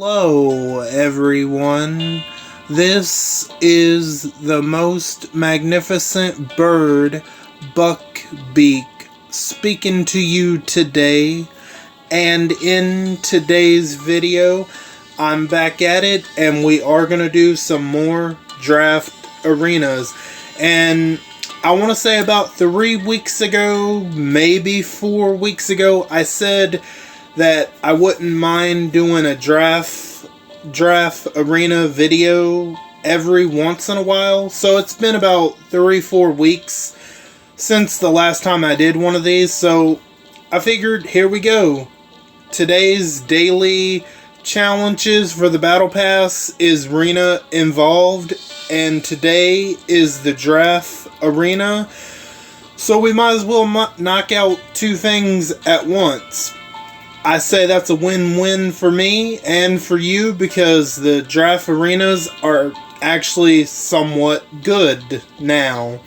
Hello, everyone. This is the most magnificent bird, Beak, speaking to you today. And in today's video, I'm back at it, and we are going to do some more draft arenas. And I want to say about 3 weeks ago, maybe 4 weeks ago, I said that I wouldn't mind doing a draft arena video every once in a while. So it's been about 3-4 weeks since the last time I did one of these. So I figured, here we go. Today's daily challenges for the Battle Pass is arena involved, and today is the draft arena. So we might as well knock out two things at once. I say that's a win-win for me and for you, because the draft arenas are actually somewhat good now.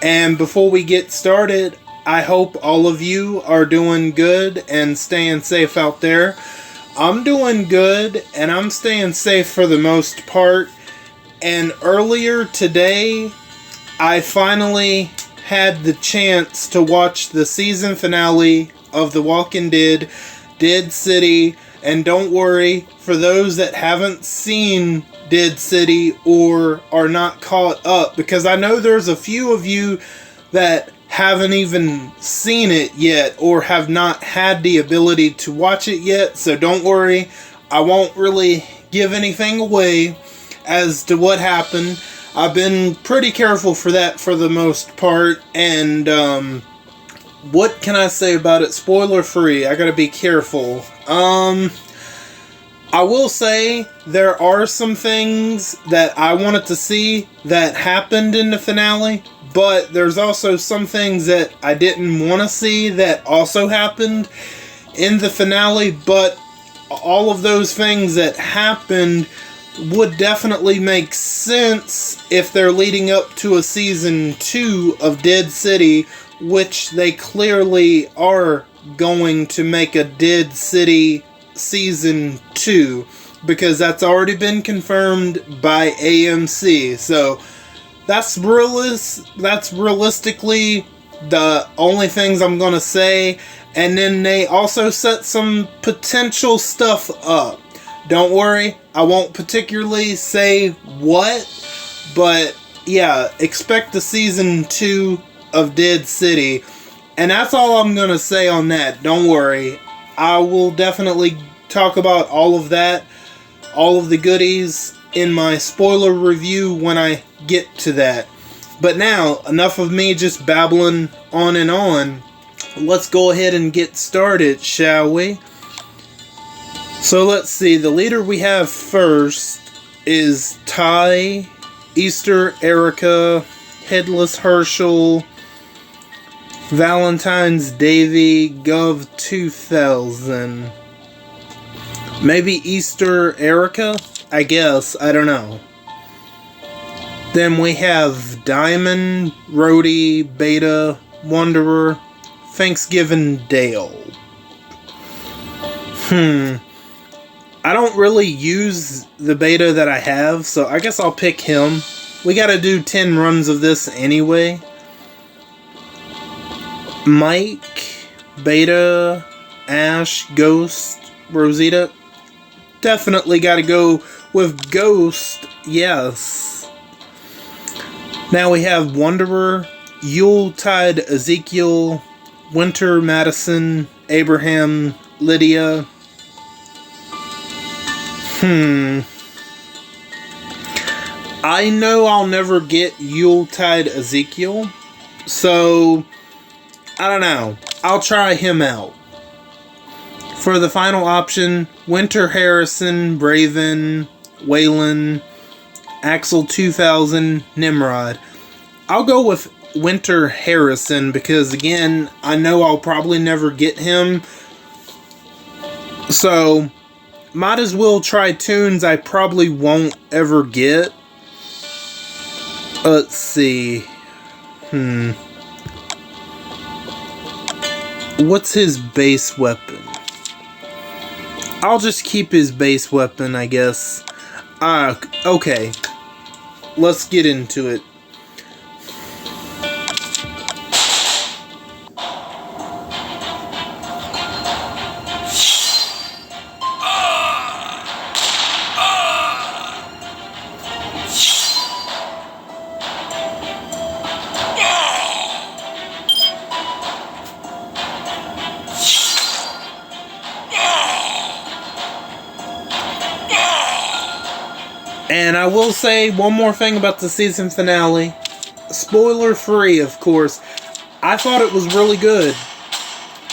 And before we get started, I hope all of you are doing good and staying safe out there. I'm doing good and I'm staying safe for the most part. And earlier today, I finally had the chance to watch the season finale of The Walking Dead, Dead City. And don't worry, for those that haven't seen Dead City or are not caught up, because I know there's a few of you that haven't even seen it yet or have not had the ability to watch it yet. So don't worry, I won't really give anything away as to what happened. I've been pretty careful for that for the most part, and what can I say about it? Spoiler free. I gotta be careful. I will say there are some things that I wanted to see that happened in the finale, but there's also some things that I didn't want to see that also happened in the finale. But all of those things that happened would definitely make sense if they're leading up to a season 2 of Dead City, which they clearly are going to make a Dead City season 2, because that's already been confirmed by AMC. So that's realistically the only things I'm gonna say. And then they also set some potential stuff up. Don't worry, I won't particularly say what, but yeah, expect the season 2 of Dead City. And that's all I'm gonna say on that. Don't worry, I will definitely talk about all of that, all of the goodies, in my spoiler review when I get to that. But now, enough of me just babbling on and on. Let's go ahead and get started, shall we? So let's see, the leader we have first is Ty, Easter Erica, Headless Herschel, Valentine's Davy, Gov 2000. Maybe Easter Erica? I guess. I don't know. Then we have Diamond, Rhodey, Beta, Wanderer, Thanksgiving Dale. I don't really use the beta that I have, so I guess I'll pick him. We gotta do 10 runs of this anyway. Mike, Beta, Ash, Ghost, Rosita. Definitely gotta go with Ghost, yes. Now we have Wanderer, Yuletide Ezekiel, Winter Madison, Abraham, Lydia. I know I'll never get Yuletide Ezekiel, so I don't know. I'll try him out. For the final option, Winter Harrison, Braven, Waylon, Axel 2000, Nimrod. I'll go with Winter Harrison because, again, I know I'll probably never get him. So, might as well try tunes I probably won't ever get. Let's see. What's his base weapon? I'll just keep his base weapon, I guess. Okay. Let's get into it. And I will say one more thing about the season finale. Spoiler free, of course. I thought it was really good.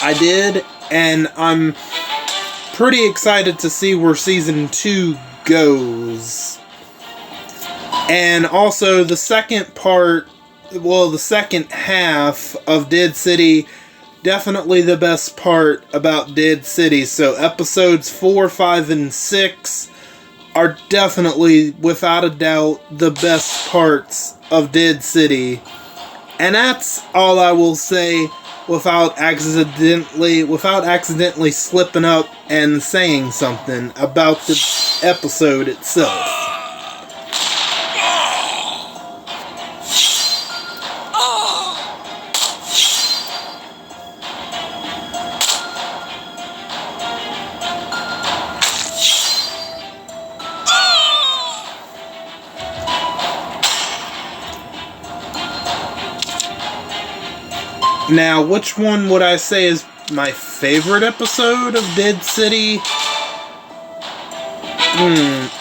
I did, and I'm pretty excited to see where season 2 goes. And also, the second part, well, the second half of Dead City, definitely the best part about Dead City. So episodes 4, 5, and 6 are definitely, without a doubt, the best parts of Dead City. And that's all I will say without accidentally slipping up and saying something about the episode itself. Now, which one would I say is my favorite episode of Dead City?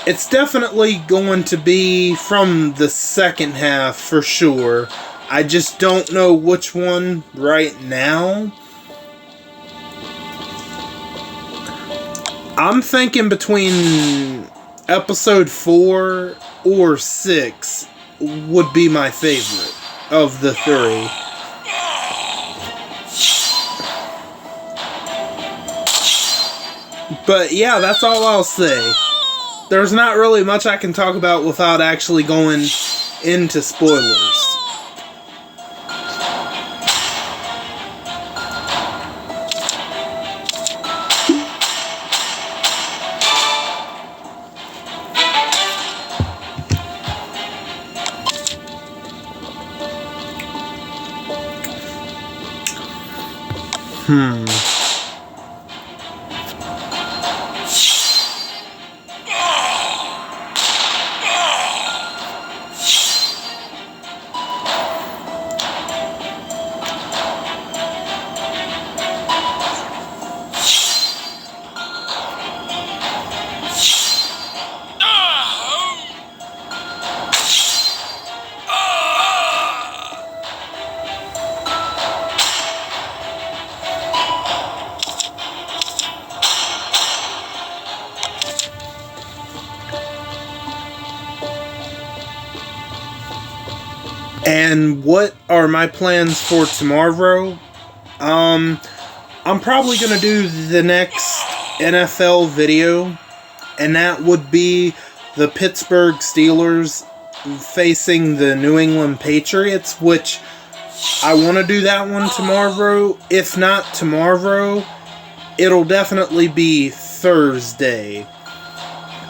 It's definitely going to be from the second half, for sure. I just don't know which one right now. I'm thinking between episode 4 or 6 would be my favorite of the 3. But yeah, that's all I'll say. There's not really much I can talk about without actually going into spoilers. And what are my plans for tomorrow? I'm probably going to do the next NFL video, and that would be the Pittsburgh Steelers facing the New England Patriots, which I want to do that one tomorrow. If not tomorrow, it'll definitely be Thursday.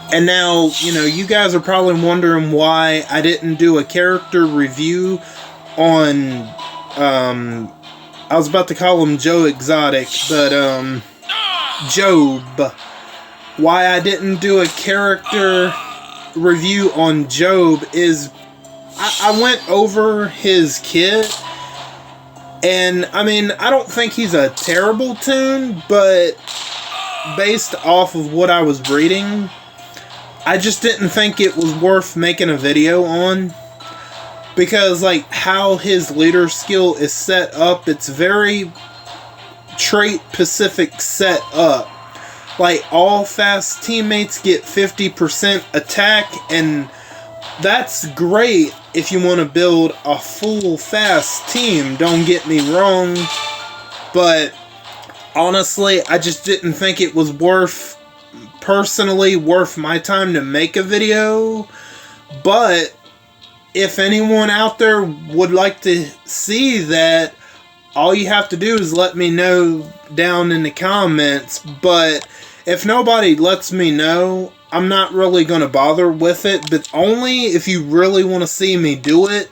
And now, you guys are probably wondering why I didn't do a character review on, I was about to call him Joe Exotic, but, Job. Why I didn't do a character review on Job is, I went over his kit, and, I don't think he's a terrible tune, but based off of what I was reading, I just didn't think it was worth making a video on, because how his leader skill is set up, it's very trait Pacific set up. All fast teammates get 50% attack, and that's great if you want to build a full fast team, don't get me wrong, but honestly, I just didn't think it was worth my time to make a video. But if anyone out there would like to see that, all you have to do is let me know down in the comments. But if nobody lets me know, I'm not really going to bother with it, but only if you really want to see me do it,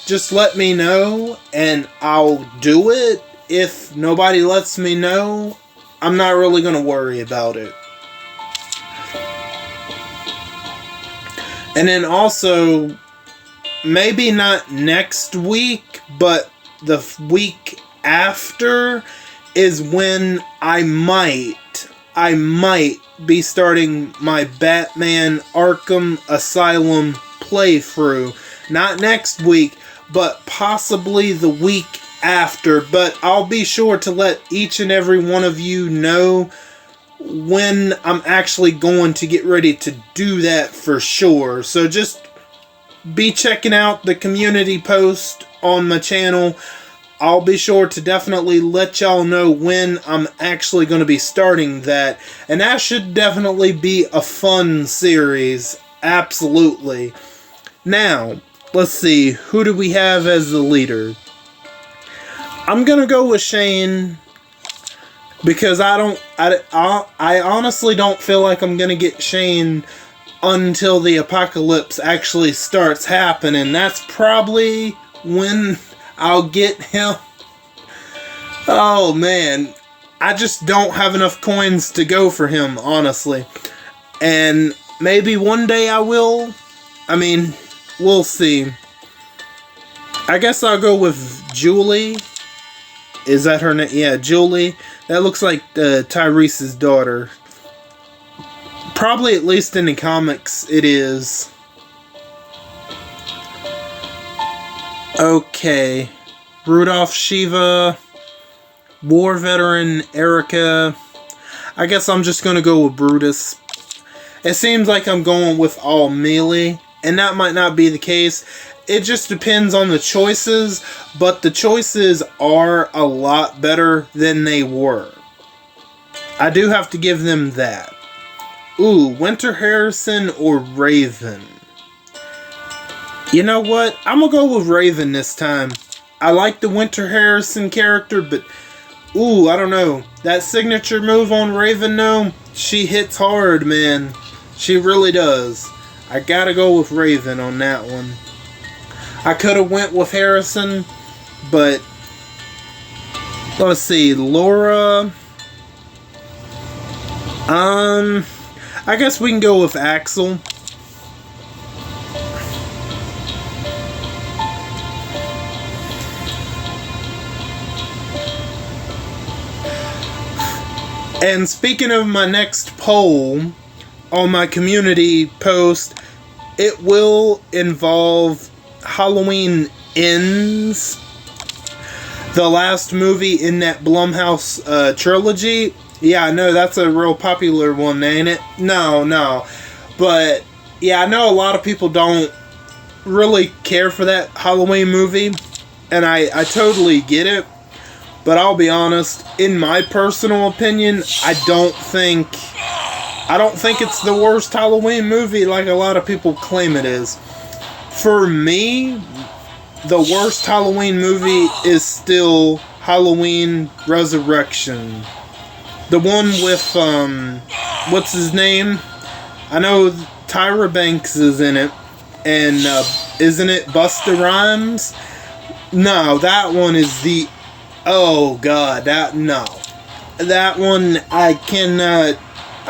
just let me know and I'll do it. If nobody lets me know, I'm not really going to worry about it. And then also, maybe not next week, but the week after is when I might be starting my Batman Arkham Asylum playthrough. Not next week, but possibly the week after. But I'll be sure to let each and every one of you know when I'm actually going to get ready to do that for sure. So just be checking out the community post on my channel. I'll be sure to definitely let y'all know when I'm actually going to be starting that. And that should definitely be a fun series. Absolutely. Now, let's see. Who do we have as the leader? I'm going to go with Shane. Because I honestly don't feel like I'm going to get Shane until the apocalypse actually starts happening. That's probably when I'll get him. Oh man, I just don't have enough coins to go for him, honestly. And maybe one day I will. I mean, we'll see. I guess I'll go with Julie. Is that her name? Yeah, Julie. That looks like Tyrese's daughter. Probably, at least in the comics, it is. Okay. Rudolph, Shiva, war veteran, Erica. I guess I'm just going to go with Brutus. It seems like I'm going with all melee, and that might not be the case. It just depends on the choices, but the choices are a lot better than they were. I do have to give them that. Ooh, Winter Harrison or Raven? You know what? I'm gonna go with Raven this time. I like the Winter Harrison character, but ooh, I don't know. That signature move on Raven, though, she hits hard, man. She really does. I gotta go with Raven on that one. I could have went with Harrison, but let's see, Laura. I guess we can go with Axel. And speaking of my next poll on my community post, it will involve Halloween Ends, the last movie in that Blumhouse trilogy. Yeah, I know that's a real popular one, ain't it? No. But, yeah, I know a lot of people don't really care for that Halloween movie, and I totally get it. But I'll be honest, in my personal opinion, I don't think it's the worst Halloween movie like a lot of people claim it is. For me, the worst Halloween movie is still Halloween Resurrection. The one with, what's his name? I know Tyra Banks is in it. And, isn't it Busta Rhymes? No, that one is the... Oh, God, no. That one, I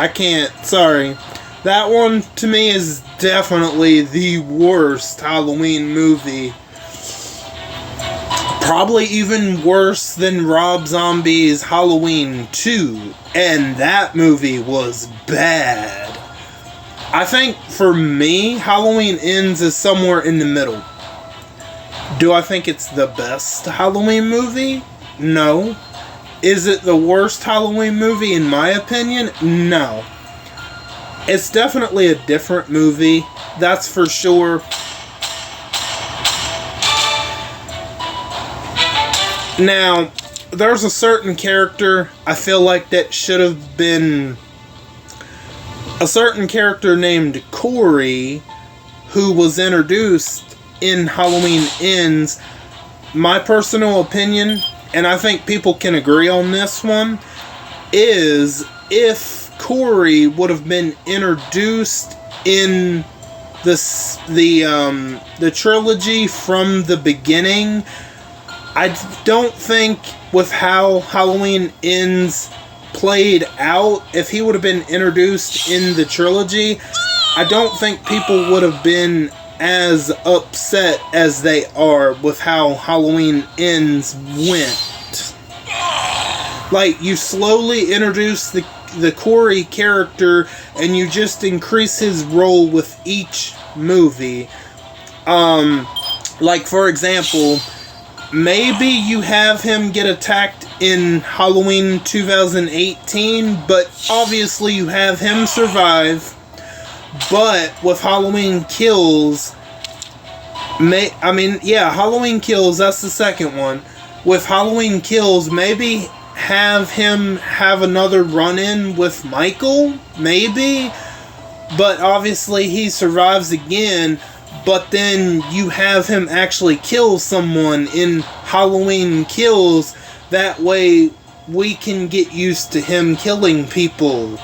can't, sorry. That one, to me, is definitely the worst Halloween movie. Probably even worse than Rob Zombie's Halloween 2. And that movie was bad. I think, for me, Halloween Ends is somewhere in the middle. Do I think it's the best Halloween movie? No. Is it the worst Halloween movie in my opinion? No. It's definitely a different movie, that's for sure. Now, there's a certain character I feel like that should have been a certain character named Corey who was introduced in Halloween Ends. My personal opinion, and I think people can agree on this one, is if Corey would have been introduced in the trilogy from the beginning, I don't think with how Halloween Ends played out, if he would have been introduced in the trilogy, I don't think people would have been as upset as they are with how Halloween Ends went. Like, you slowly introduce the Corey character and you just increase his role with each movie. Like, for example, maybe you have him get attacked in Halloween 2018, but obviously you have him survive. But with Halloween Kills, Halloween Kills, that's the second one. With Halloween Kills, maybe have him have another run-in with Michael, maybe. But obviously he survives again, but then you have him actually kill someone in Halloween Kills. That way we can get used to him killing people.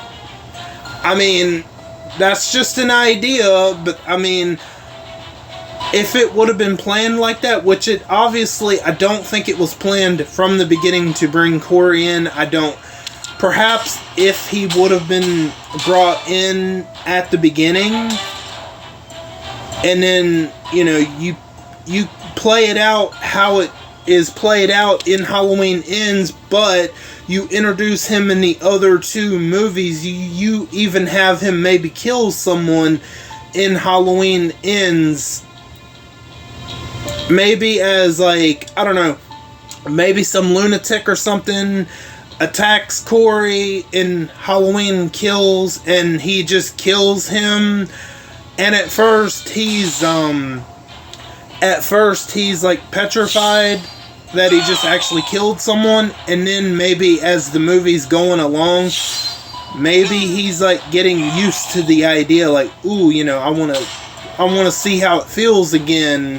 I mean, that's just an idea, but I mean, if it would have been planned like that, which it obviously, I don't think it was planned from the beginning to bring Corey in. I don't. Perhaps if he would have been brought in at the beginning, and then, you know, you play it out how it is played out in Halloween Ends, but you introduce him in the other two movies. You even have him maybe kill someone in Halloween Ends. Maybe as, like, I don't know, maybe some lunatic or something attacks Corey in Halloween Kills and he just kills him. And at first he's like petrified that he just actually killed someone, and then maybe as the movie's going along, maybe he's like getting used to the idea, like, ooh, you know, I want to see how it feels again.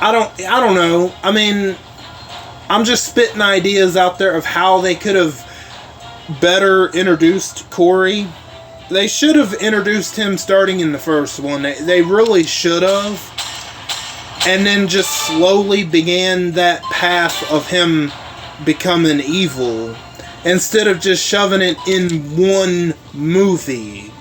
I don't know. I mean, I'm just spitting ideas out there of how they could have better introduced Corey. They should have introduced him starting in the first one. They really should have. And then just slowly began that path of him becoming evil, instead of just shoving it in one movie.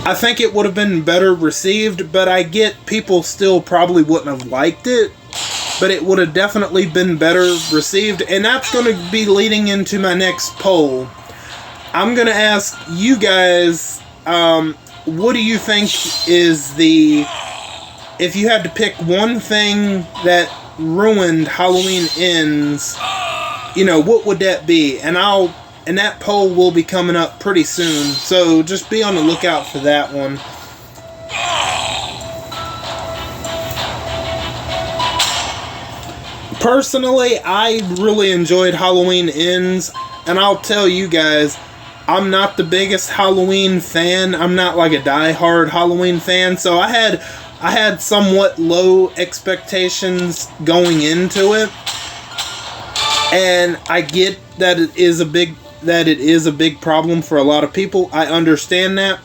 I think it would have been better received, but I get people still probably wouldn't have liked it. But it would have definitely been better received. And that's going to be leading into my next poll. I'm going to ask you guys, what do you think is the... If you had to pick one thing that ruined Halloween Ends, you know, what would that be? And that poll will be coming up pretty soon. So just be on the lookout for that one. Personally, I really enjoyed Halloween Ends. And I'll tell you guys, I'm not the biggest Halloween fan. I'm not like a die-hard Halloween fan. So I had somewhat low expectations going into it, and I get that it is a big problem for a lot of people. I understand that,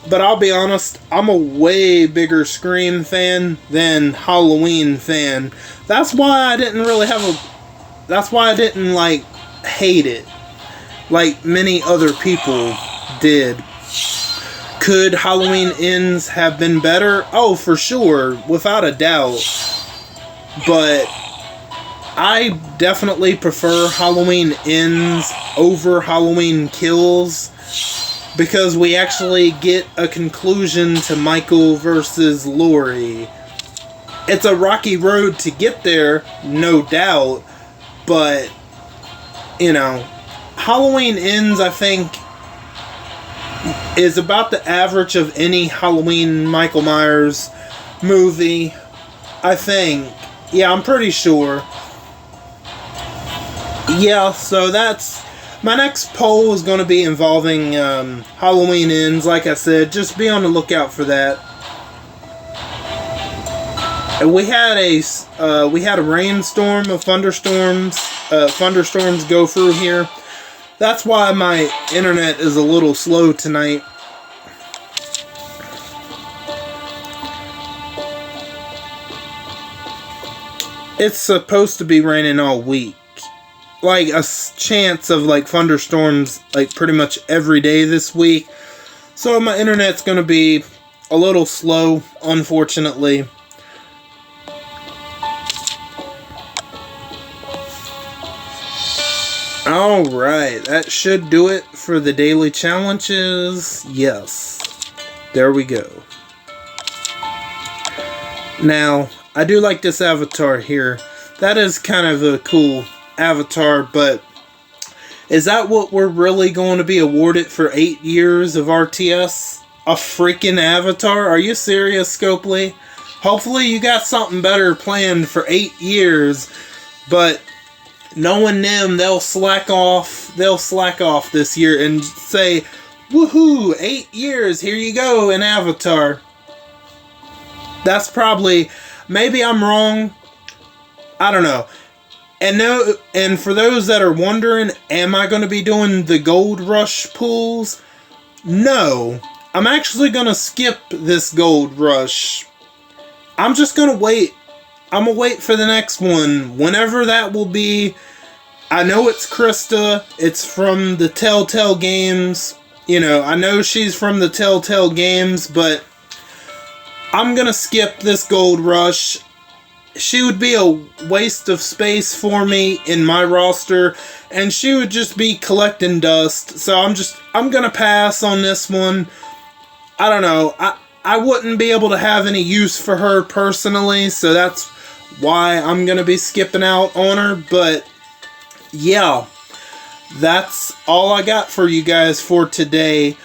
but I'll be honest, I'm a way bigger Scream fan than Halloween fan. That's why I didn't like hate it like many other people did. Could Halloween Ends have been better? Oh, for sure, without a doubt. But I definitely prefer Halloween Ends over Halloween Kills, because we actually get a conclusion to Michael versus Laurie. It's a rocky road to get there, no doubt, but, you know, Halloween Ends, I think, is about the average of any Halloween Michael Myers movie, I think. Yeah, I'm pretty sure. Yeah, so that's... My next poll is going to be involving Halloween Ends. Like I said, just be on the lookout for that. And we had a rainstorm of thunderstorms go through here. That's why my internet is a little slow tonight. It's supposed to be raining all week. Like a chance of like thunderstorms like pretty much every day this week. So my internet's going to be a little slow, unfortunately. Alright, that should do it for the daily challenges. Yes. There we go. Now, I do like this avatar here. That is kind of a cool avatar, but is that what we're really going to be awarded for 8 years of RTS? A freaking avatar? Are you serious, Scopely? Hopefully you got something better planned for 8 years, but knowing them, they'll slack off this year and say, woohoo, 8 years, here you go, an avatar. That's probably, maybe I'm wrong, I don't know. And for those that are wondering, am I going to be doing the Gold Rush pools? No, I'm actually going to skip this Gold Rush. I'm just going to wait. I'm going to wait for the next one, whenever that will be. I know it's Krista. It's from the Telltale Games. You know, I know she's from the Telltale Games, but I'm going to skip this Gold Rush. She would be a waste of space for me in my roster, and she would just be collecting dust. So I'm going to pass on this one. I don't know. I wouldn't be able to have any use for her personally, so that's why I'm going to be skipping out on her. But yeah, that's all I got for you guys for today.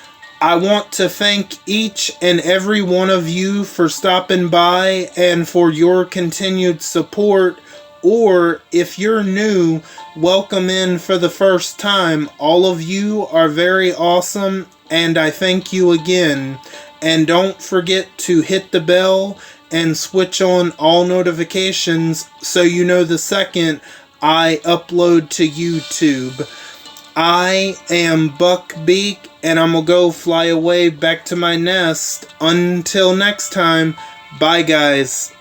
I want to thank each and every one of you for stopping by and for your continued support. Or if you're new, welcome in for the first time. All of you are very awesome, and I thank you again. And don't forget to hit the bell and switch on all notifications so you know the second I upload to YouTube. I am Buck Beak, and I'm gonna go fly away back to my nest. Until next time, bye guys.